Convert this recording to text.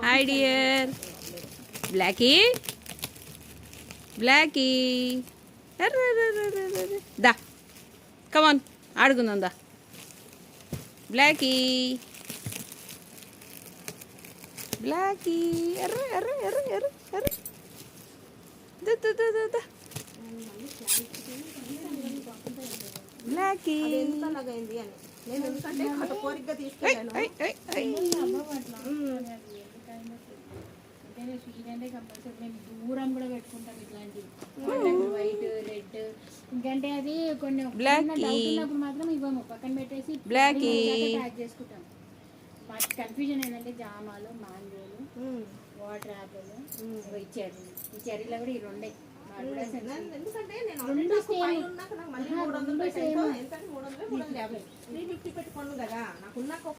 Hi dear Blackie Blackie దా కమాన్ ఆడుకుందాం దా Blackie Blackie ఎర్ర ఎర్ర ఎర్ర ఎర్ర ఎర్ర దా బ్లాకీ దూరం కూడా పెట్టుకుంటాం ఇట్లాంటివి వైట్ రెడ్ ఎందుకంటే అది కొన్ని మాత్రం ఇవ్వము పక్కన పెట్టేసి ప్యాక్ చేసుకుంటాం. వాటి కన్ఫ్యూజన్ ఏంటంటే జామాలు మ్యాంగోలు వాటర్ యాపిల్ ఈ చెర్రీలో కూడా ఈ రెండే పెట్టుకోండి కదా నాకున్న